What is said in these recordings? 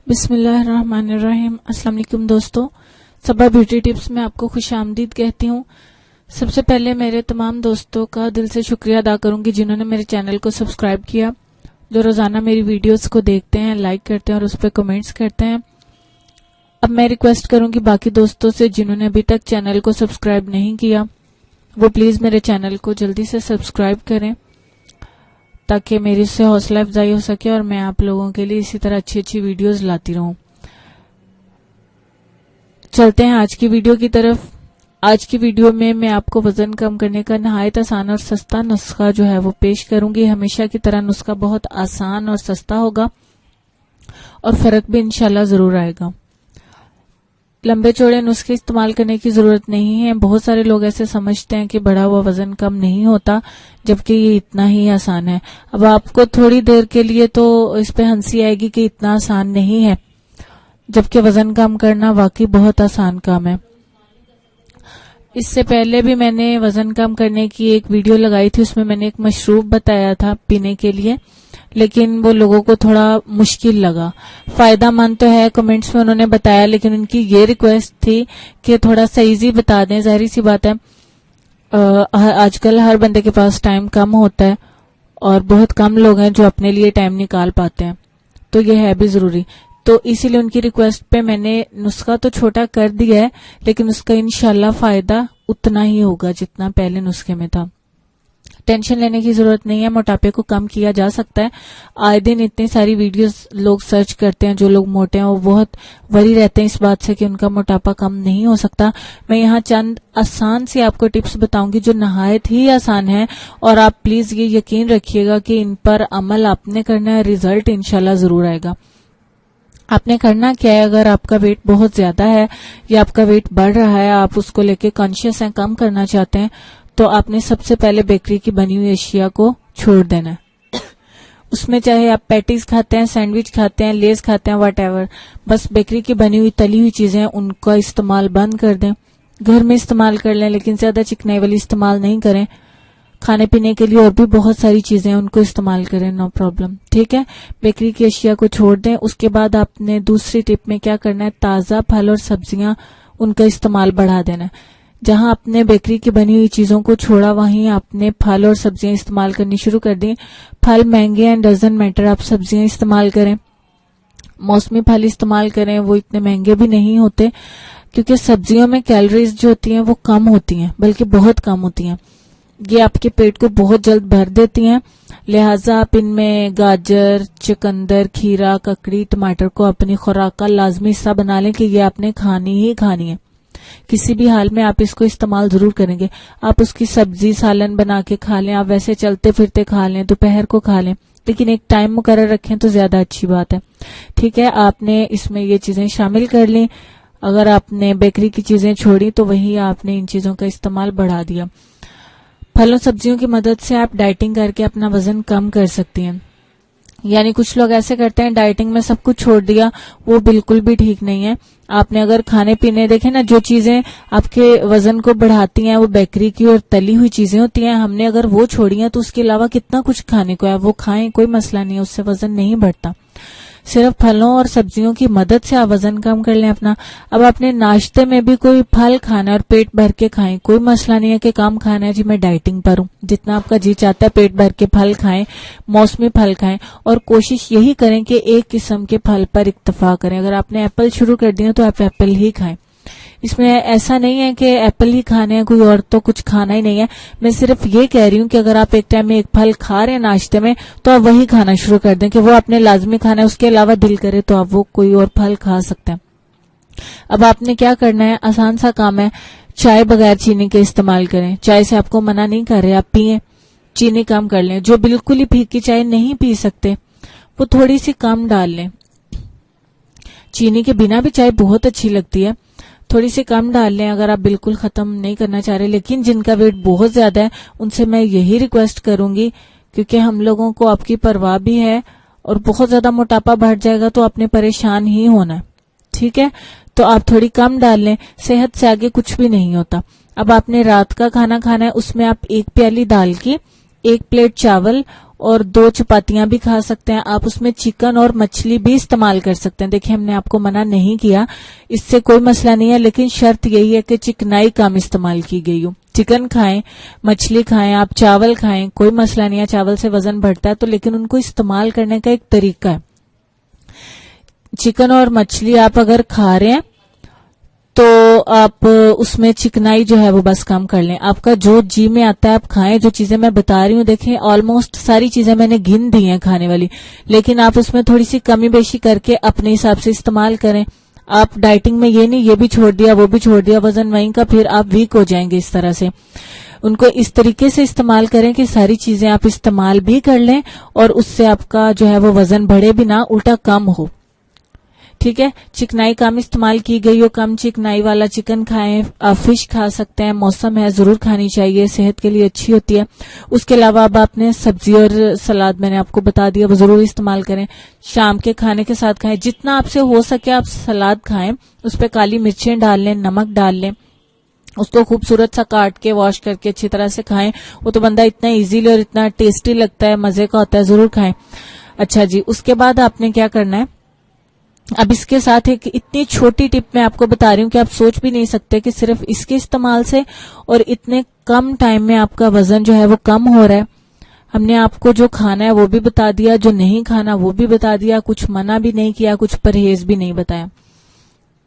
بسم اللہ الرحمن الرحیم۔ السلام علیکم دوستو، صبا بیوٹی ٹپس میں آپ کو خوش آمدید کہتی ہوں۔ سب سے پہلے میرے تمام دوستوں کا دل سے شکریہ ادا کروں گی جنہوں نے میرے چینل کو سبسکرائب کیا، جو روزانہ میری ویڈیوز کو دیکھتے ہیں، لائک کرتے ہیں اور اس پہ کمنٹس کرتے ہیں۔ اب میں ریکویسٹ کروں گی باقی دوستوں سے جنہوں نے ابھی تک چینل کو سبسکرائب نہیں کیا، وہ پلیز میرے چینل کو جلدی سے سبسکرائب کریں تاکہ میری اس سے حوصلہ افزائی ہو سکے اور میں آپ لوگوں کے لیے اسی طرح اچھی اچھی ویڈیوز لاتی رہوں۔ چلتے ہیں آج کی ویڈیو کی طرف۔ آج کی ویڈیو میں آپ کو وزن کم کرنے کا نہایت آسان اور سستا نسخہ جو ہے وہ پیش کروں گی۔ ہمیشہ کی طرح نسخہ بہت آسان اور سستا ہوگا اور فرق بھی انشاءاللہ ضرور آئے گا۔ لمبے چوڑے نسخے استعمال کرنے کی ضرورت نہیں ہے۔ بہت سارے لوگ ایسے سمجھتے ہیں کہ بڑھا ہوا وزن کم نہیں ہوتا، جبکہ یہ اتنا ہی آسان ہے۔ اب آپ کو تھوڑی دیر کے لیے تو اس پہ ہنسی آئے گی کہ اتنا آسان نہیں ہے، جبکہ وزن کم کرنا واقعی بہت آسان کام ہے۔ اس سے پہلے بھی میں نے وزن کم کرنے کی ایک ویڈیو لگائی تھی، اس میں نے ایک مشروب بتایا تھا پینے کے لیے، لیکن وہ لوگوں کو تھوڑا مشکل لگا۔ فائدہ مند تو ہے، کمنٹس میں انہوں نے بتایا، لیکن ان کی یہ ریکویسٹ تھی کہ تھوڑا سا ایزی بتا دیں۔ ظاہری سی بات ہے، آج کل ہر بندے کے پاس ٹائم کم ہوتا ہے اور بہت کم لوگ ہیں جو اپنے لیے ٹائم نکال پاتے ہیں، تو یہ ہے بھی ضروری۔ تو اسی لیے ان کی ریکویسٹ پہ میں نے نسخہ تو چھوٹا کر دیا ہے، لیکن اس کا انشاءاللہ فائدہ اتنا ہی ہوگا جتنا پہلے نسخے میں تھا۔ ٹینشن لینے کی ضرورت نہیں ہے، موٹاپے کو کم کیا جا سکتا ہے۔ آئے دن اتنی ساری ویڈیوز لوگ سرچ کرتے ہیں، جو لوگ موٹے ہیں وہ بہت وری رہتے ہیں اس بات سے کہ ان کا موٹاپا کم نہیں ہو سکتا۔ میں یہاں چند آسان سی آپ کو ٹپس بتاؤں گی جو نہایت ہی آسان ہے، اور آپ پلیز یہ یقین رکھیے گا کہ ان پر عمل آپ نے کرنا ہے، ریزلٹ انشاءاللہ ضرور آئے گا۔ آپ نے کرنا کیا ہے، اگر آپ کا ویٹ بہت زیادہ ہے یا آپ کا ویٹ بڑھ رہا ہے، آپ اس کو لے کے کانشیس ہیں، کم کرنا چاہتے ہیں، تو آپ نے سب سے پہلے بیکری کی بنی ہوئی اشیاء کو چھوڑ دینا ہے۔ اس میں چاہے آپ پیٹیز کھاتے ہیں، سینڈوچ کھاتے ہیں، لیز کھاتے ہیں، واٹ ایور، بس بیکری کی بنی ہوئی تلی ہوئی چیزیں ان کا استعمال بند کر دیں۔ گھر میں استعمال کر لیں، لیکن زیادہ چکنائی والی استعمال نہیں کریں۔ کھانے پینے کے لیے اور بھی بہت ساری چیزیں ان کو استعمال کریں، نو پرابلم، ٹھیک ہے۔ بیکری کی اشیاء کو چھوڑ دیں۔ اس کے بعد آپ نے دوسری ٹپ میں کیا کرنا ہے، تازہ پھل اور سبزیاں ان کا استعمال بڑھا دینا ہے۔ جہاں آپ نے بیکری کی بنی ہوئی چیزوں کو چھوڑا، وہیں آپ نے پھل اور سبزیاں استعمال کرنی شروع کر دی۔ پھل مہنگے ہیں، ڈزنٹ میٹر، آپ سبزیاں استعمال کریں، موسمی پھل استعمال کریں، وہ اتنے مہنگے بھی نہیں ہوتے، کیونکہ سبزیوں میں کیلوریز جو ہوتی ہیں وہ کم ہوتی ہیں، بلکہ بہت کم ہوتی ہیں۔ یہ آپ کے پیٹ کو بہت جلد بھر دیتی ہیں، لہٰذا آپ ان میں گاجر، چقندر، کھیرا، ککڑی، ٹماٹر کو اپنی خوراک کا لازمی حصہ بنا لیں کہ یہ آپ نے کھانی ہی کھانی ہے۔ کسی بھی حال میں آپ اس کو استعمال ضرور کریں گے۔ آپ اس کی سبزی سالن بنا کے کھا لیں، آپ ویسے چلتے پھرتے کھا لیں، دوپہر کو کھا لیں، لیکن ایک ٹائم مقرر رکھیں تو زیادہ اچھی بات ہے، ٹھیک ہے۔ آپ نے اس میں یہ چیزیں شامل کر لیں۔ اگر آپ نے بیکری کی چیزیں چھوڑی تو وہی آپ نے ان چیزوں کا استعمال بڑھا دیا۔ پھلوں سبزیوں کی مدد سے آپ ڈائٹنگ کر کے اپنا وزن کم کر سکتی ہیں۔ یعنی کچھ لوگ ایسے کرتے ہیں ڈائٹنگ میں سب کچھ چھوڑ دیا، وہ بالکل بھی ٹھیک نہیں ہے۔ آپ نے اگر کھانے پینے دیکھیں نا، جو چیزیں آپ کے وزن کو بڑھاتی ہیں وہ بیکری کی اور تلی ہوئی چیزیں ہوتی ہیں، ہم نے اگر وہ چھوڑی ہیں تو اس کے علاوہ کتنا کچھ کھانے کو ہے، وہ کھائیں، کوئی مسئلہ نہیں ہے، اس سے وزن نہیں بڑھتا۔ صرف پھلوں اور سبزیوں کی مدد سے آپ وزن کم کر لیں اپنا۔ اب آپ نے ناشتے میں بھی کوئی پھل کھانا ہے اور پیٹ بھر کے کھائیں، کوئی مسئلہ نہیں ہے کہ کام کھانا ہے، جی میں ڈائٹنگ پر ہوں، جتنا آپ کا جی چاہتا ہے پیٹ بھر کے پھل کھائیں، موسمی پھل کھائیں، اور کوشش یہی کریں کہ ایک قسم کے پھل پر اکتفا کریں۔ اگر آپ نے ایپل شروع کر دیا تو آپ ایپل ہی کھائیں۔ اس میں ایسا نہیں ہے کہ ایپل ہی کھانے ہیں، کوئی اور تو کچھ کھانا ہی نہیں ہے۔ میں صرف یہ کہہ رہی ہوں کہ اگر آپ ایک ٹائم میں ایک پھل کھا رہے ہیں ناشتے میں، تو آپ وہی کھانا شروع کر دیں کہ وہ آپ نے لازمی کھانا ہے، اس کے علاوہ دل کرے تو آپ وہ کوئی اور پھل کھا سکتے ہیں۔ اب آپ نے کیا کرنا ہے، آسان سا کام ہے، چائے بغیر چینی کے استعمال کریں۔ چائے سے آپ کو منع نہیں کر رہے، آپ پئیں، چینی کم کر لیں۔ جو بالکل ہی پھیکی چائے نہیں پی سکتے وہ تھوڑی سی کم ڈال لیں۔ چینی کے بنا بھی چائے بہت اچھی لگتی ہے، تھوڑی سی کم ڈال لیں اگر آپ بالکل ختم نہیں کرنا چاہ رہے۔ لیکن جن کا ویٹ بہت زیادہ ہے ان سے میں یہی ریکویسٹ کروں گی، کیونکہ ہم لوگوں کو آپ کی پرواہ بھی ہے، اور بہت زیادہ موٹاپا بڑھ جائے گا تو آپ نے پریشان ہی ہونا ہے، ٹھیک ہے۔ تو آپ تھوڑی کم ڈال لیں، صحت سے آگے کچھ بھی نہیں ہوتا۔ اب آپ نے رات کا کھانا کھانا ہے، اس میں آپ 1 پیالی دال کی، 1 پلیٹ چاول اور 2 چپاتیاں بھی کھا سکتے ہیں آپ. اس میں چکن اور مچھلی بھی استعمال کر سکتے ہیں. دیکھیں ہم نے آپ کو منع نہیں کیا, اس سے کوئی مسئلہ نہیں ہے, لیکن شرط یہی ہے کہ چکنائی کم استعمال کی گئی ہو. چکن کھائیں, مچھلی کھائیں, آپ چاول کھائیں, کوئی مسئلہ نہیں ہے, چاول سے وزن بڑھتا ہے تو, لیکن ان کو استعمال کرنے کا ایک طریقہ ہے. چکن اور مچھلی آپ اگر کھا رہے ہیں تو آپ اس میں چکنائی جو ہے وہ بس کم کر لیں. آپ کا جو جی میں آتا ہے آپ کھائیں. جو چیزیں میں بتا رہی ہوں دیکھیں آلموسٹ ساری چیزیں میں نے گن دی ہیں کھانے والی, لیکن آپ اس میں تھوڑی سی کمی بیشی کر کے اپنے حساب سے استعمال کریں. آپ ڈائٹنگ میں یہ نہیں یہ بھی چھوڑ دیا وہ بھی چھوڑ دیا, وزن وہیں کا, پھر آپ ویک ہو جائیں گے. اس طرح سے ان کو اس طریقے سے استعمال کریں کہ ساری چیزیں آپ استعمال بھی کر لیں اور اس سے آپ کا جو ہے وہ وزن بڑھے بھی نہ, الٹا کم ہو. ٹھیک ہے, چکنائی کم استعمال کی گئی ہو, کم چکنائی والا چکن کھائیں. آپ فش کھا سکتے ہیں, موسم ہے ضرور کھانی چاہیے, صحت کے لیے اچھی ہوتی ہے. اس کے علاوہ اب آپ نے سبزی اور سلاد میں نے آپ کو بتا دیا وہ ضرور استعمال کریں. شام کے کھانے کے ساتھ کھائیں, جتنا آپ سے ہو سکے آپ سلاد کھائیں. اس پہ کالی مرچیں ڈال لیں, نمک ڈال لیں, اس کو خوبصورت سا کاٹ کے واش کر کے اچھی طرح سے کھائیں. وہ تو بندہ اتنا ایزیلی اور اتنا ٹیسٹی لگتا ہے, مزے کا ہوتا ہے, ضرور کھائیں. اچھا جی, اس کے بعد آپ نے کیا کرنا ہے, اب اس کے ساتھ ایک اتنی چھوٹی ٹپ میں آپ کو بتا رہی ہوں کہ آپ سوچ بھی نہیں سکتے کہ صرف اس کے استعمال سے اور اتنے کم ٹائم میں آپ کا وزن جو ہے وہ کم ہو رہا ہے. ہم نے آپ کو جو کھانا ہے وہ بھی بتا دیا, جو نہیں کھانا وہ بھی بتا دیا, کچھ منع بھی نہیں کیا, کچھ پرہیز بھی نہیں بتایا.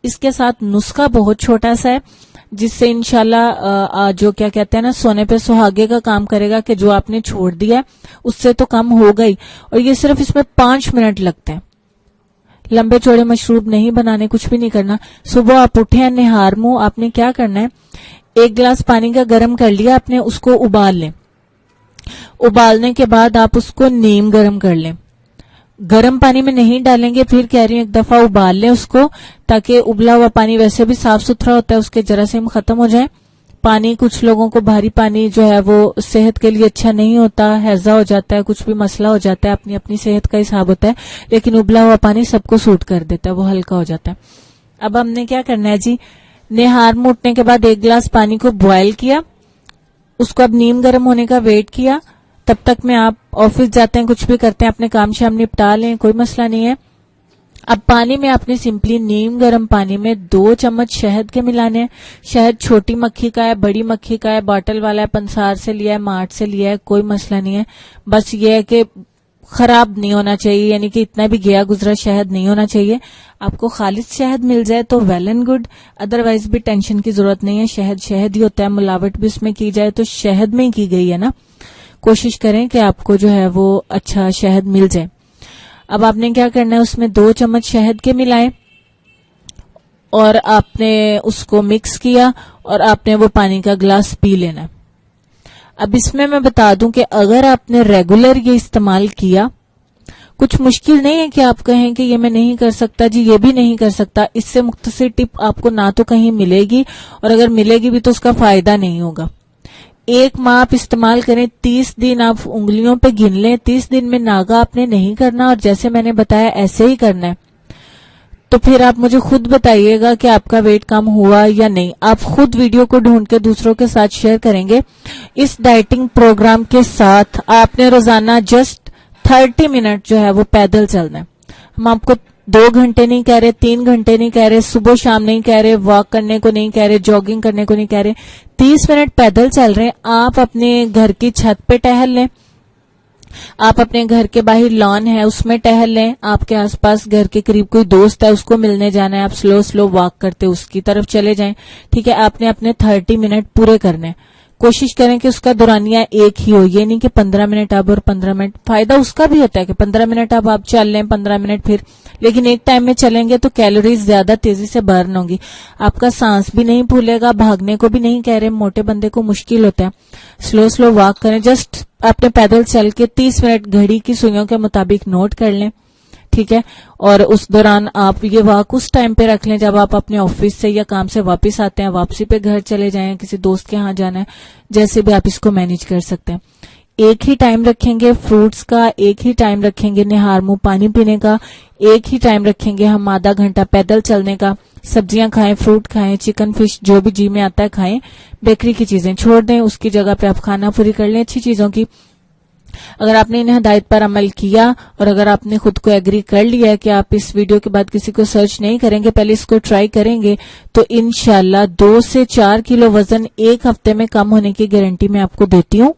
اس کے ساتھ نسخہ بہت چھوٹا سا ہے جس سے انشاءاللہ جو کیا کہتے ہیں نا سونے پہ سہاگے کا کام کرے گا, کہ جو آپ نے چھوڑ دیا اس سے تو کم ہو گئی, اور یہ صرف اس میں 5 منٹ لگتے ہیں. لمبے چوڑے مشروب نہیں بنانے, کچھ بھی نہیں کرنا. صبح آپ اٹھیں, نہار منہ آپ نے کیا کرنا ہے, 1 گلاس پانی کا گرم کر لیا آپ نے, اس کو ابال لیں. ابالنے کے بعد آپ اس کو نیم گرم کر لیں. گرم پانی میں نہیں ڈالیں گے, پھر کہہ رہی ہوں 1 دفعہ ابال لیں اس کو, تاکہ ابلا ہوا پانی ویسے بھی صاف ستھرا ہوتا ہے, اس کے جراثیم ختم ہو جائیں. پانی کچھ لوگوں کو بھاری پانی جو ہے وہ صحت کے لیے اچھا نہیں ہوتا, ہیضہ ہو جاتا ہے, کچھ بھی مسئلہ ہو جاتا ہے, اپنی اپنی صحت کا حساب ہوتا ہے, لیکن ابلا ہوا پانی سب کو سوٹ کر دیتا ہے, وہ ہلکا ہو جاتا ہے. اب ہم نے کیا کرنا ہے جی, نہار منہ اٹھنے کے بعد 1 گلاس پانی کو بوائل کیا, اس کو اب نیم گرم ہونے کا ویٹ کیا. تب تک میں آپ آفس جاتے ہیں, کچھ بھی کرتے ہیں, اپنے کام شام نپٹا لیں, کوئی مسئلہ نہیں ہے. اب پانی میں آپ نے سمپلی نیم گرم پانی میں 2 چمچ شہد کے ملانے ہیں. شہد چھوٹی مکھی کا ہے, بڑی مکھی کا ہے, باٹل والا ہے, پنسار سے لیا ہے, مارٹ سے لیا ہے, کوئی مسئلہ نہیں ہے. بس یہ ہے کہ خراب نہیں ہونا چاہیے, یعنی کہ اتنا بھی گیا گزرا شہد نہیں ہونا چاہیے. آپ کو خالص شہد مل جائے تو ویل اینڈ گڈ, ادروائز بھی ٹینشن کی ضرورت نہیں ہے. شہد شہد ہی ہوتا ہے, ملاوٹ بھی اس میں کی جائے تو شہد میں ہی کی گئی ہے نا. کوشش کریں کہ آپ کو جو ہے وہ اچھا شہد مل جائے. اب آپ نے کیا کرنا ہے, اس میں 2 چمچ شہد کے ملائے اور آپ نے اس کو مکس کیا اور آپ نے وہ پانی کا گلاس پی لینا ہے. اب اس میں بتا دوں کہ اگر آپ نے ریگولر یہ استعمال کیا, کچھ مشکل نہیں ہے کہ آپ کہیں کہ یہ میں نہیں کر سکتا جی, یہ بھی نہیں کر سکتا. اس سے مختصر ٹپ آپ کو نہ تو کہیں ملے گی, اور اگر ملے گی بھی تو اس کا فائدہ نہیں ہوگا. 1 ماہ آپ استعمال کریں, 30 دن آپ انگلیوں پہ گن لیں. 30 دن میں ناغا آپ نے نہیں کرنا, اور جیسے میں نے بتایا ایسے ہی کرنا ہے. تو پھر آپ مجھے خود بتائیے گا کہ آپ کا ویٹ کم ہوا یا نہیں. آپ خود ویڈیو کو ڈھونڈ کے دوسروں کے ساتھ شیئر کریں گے. اس ڈائٹنگ پروگرام کے ساتھ آپ نے روزانہ جسٹ 30 منٹ جو ہے وہ پیدل چلنا ہے. ہم آپ کو 2 گھنٹے نہیں کہہ رہے, 3 گھنٹے نہیں کہہ رہے, صبح شام نہیں کہہ رہے, واک کرنے کو نہیں کہہ رہے, جاگنگ کرنے کو نہیں کہہ رہے. 30 منٹ پیدل چل رہے ہیں. آپ اپنے گھر کی چھت پہ ٹہل لیں, آپ اپنے گھر کے باہر لان ہے اس میں ٹہل لیں, آپ کے آس پاس گھر کے قریب کوئی دوست ہے اس کو ملنے جانا ہے, آپ سلو واک کرتے اس کی طرف چلے جائیں. ٹھیک ہے, آپ نے اپنے 30 منٹ پورے کرنے. کوشش کریں کہ اس کا دورانیہ ایک ہی ہو, یہ نہیں کہ 15 منٹ اب اور 15 منٹ. فائدہ اس کا بھی ہوتا ہے کہ 15 منٹ اب آپ چل لیں, 15 منٹ پھر, لیکن ایک ٹائم میں چلیں گے تو کیلوریز زیادہ تیزی سے برن ہوں گی. آپ کا سانس بھی نہیں پھولے گا. بھاگنے کو بھی نہیں کہہ رہے, موٹے بندے کو مشکل ہوتا ہے. سلو واک کریں, جسٹ آپ نے پیدل چل کے 30 منٹ گھڑی کی سوئیوں کے مطابق نوٹ کر لیں. ٹھیک ہے, اور اس دوران آپ یہ واک اس ٹائم پہ رکھ لیں جب آپ اپنے آفس سے یا کام سے واپس آتے ہیں, واپسی پہ گھر چلے جائیں, کسی دوست کے ہاں جانا ہے, جیسے بھی آپ اس کو مینیج کر سکتے ہیں. ایک ہی ٹائم رکھیں گے فروٹس کا, ایک ہی ٹائم رکھیں گے نہار منہ پانی پینے کا, ایک ہی ٹائم رکھیں گے ہم آدھا گھنٹہ پیدل چلنے کا. سبزیاں کھائیں, فروٹ کھائیں, چکن فش جو بھی جی میں آتا ہے کھائیں. بیکری کی چیزیں چھوڑ دیں, اس کی جگہ پہ آپ کھانا پوری کر لیں اچھی چیزوں کی. اگر آپ نے ان ہدایت پر عمل کیا اور اگر آپ نے خود کو ایگری کر لیا ہے کہ آپ اس ویڈیو کے بعد کسی کو سرچ نہیں کریں گے، پہلے اس کو ٹرائی کریں گے، تو انشاءاللہ 2 سے 4 کلو وزن ایک ہفتے میں کم ہونے کی گارنٹی میں آپ کو دیتی ہوں۔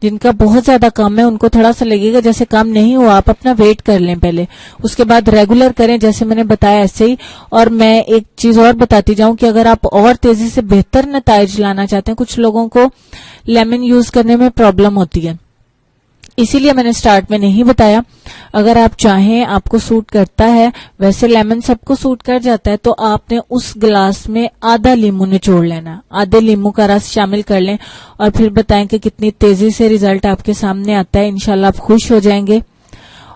جن کا بہت زیادہ کم ہے ان کو تھوڑا سا لگے گا جیسے کم نہیں ہوا، آپ اپنا ویٹ کر لیں پہلے، اس کے بعد ریگولر کریں جیسے میں نے بتایا ایسے ہی۔ اور میں ایک چیز اور بتاتی جاؤں کہ اگر آپ اور تیزی سے بہتر نتائج لانا چاہتے ہیں، کچھ لوگوں کو لیمن یوز کرنے میں پرابلم ہوتی ہے، اسی لیے میں نے سٹارٹ میں نہیں بتایا۔ اگر آپ چاہیں، آپ کو سوٹ کرتا ہے، ویسے لیمن سب کو سوٹ کر جاتا ہے، تو آپ نے اس گلاس میں آدھا لیمو نچوڑ لینا، آدھے لیمو کا رس شامل کر لیں اور پھر بتائیں کہ کتنی تیزی سے ریزلٹ آپ کے سامنے آتا ہے۔ انشاءاللہ آپ خوش ہو جائیں گے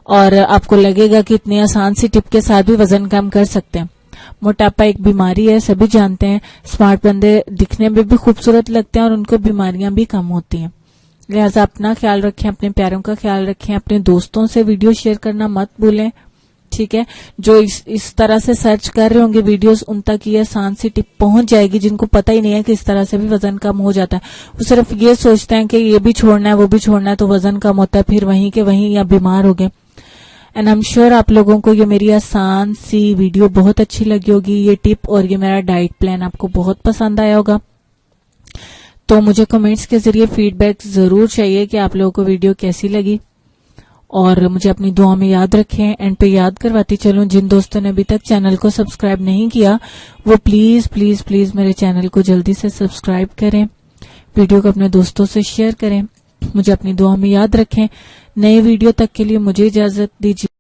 اور آپ کو لگے گا کہ اتنی آسان سی ٹپ کے ساتھ بھی وزن کم کر سکتے ہیں۔ موٹاپا ایک بیماری ہے، سبھی جانتے ہیں، سمارٹ بندے دکھنے میں بھی خوبصورت لگتے ہیں اور ان کو بیماریاں بھی کم ہوتی ہیں۔ لہٰذا اپنا خیال رکھیں، اپنے پیاروں کا خیال رکھیں، اپنے دوستوں سے ویڈیو شیئر کرنا مت بھولیں، ٹھیک ہے؟ جو اس طرح سے سرچ کر رہے ہوں گے ویڈیوز، ان تک یہ آسان سی ٹپ پہنچ جائے گی، جن کو پتہ ہی نہیں ہے کہ اس طرح سے بھی وزن کم ہو جاتا ہے۔ وہ صرف یہ سوچتے ہیں کہ یہ بھی چھوڑنا ہے وہ بھی چھوڑنا ہے تو وزن کم ہوتا ہے، پھر وہیں کے وہیں یا بیمار ہو گئے۔ اینڈ آئی ایم شیور آپ لوگوں کو یہ میری آسان سی ویڈیو بہت اچھی لگی ہوگی، یہ ٹپ اور یہ میرا ڈائٹ پلان آپ کو بہت پسند آیا ہوگا۔ تو مجھے کمنٹس کے ذریعے فیڈ بیک ضرور چاہیے کہ آپ لوگوں کو ویڈیو کیسی لگی، اور مجھے اپنی دعا میں یاد رکھیں۔ اینڈ پہ یاد کرواتی چلوں، جن دوستوں نے ابھی تک چینل کو سبسکرائب نہیں کیا وہ پلیز پلیز پلیز میرے چینل کو جلدی سے سبسکرائب کریں، ویڈیو کو اپنے دوستوں سے شیئر کریں، مجھے اپنی دعا میں یاد رکھیں۔ نئے ویڈیو تک کے لیے مجھے اجازت دیجیے۔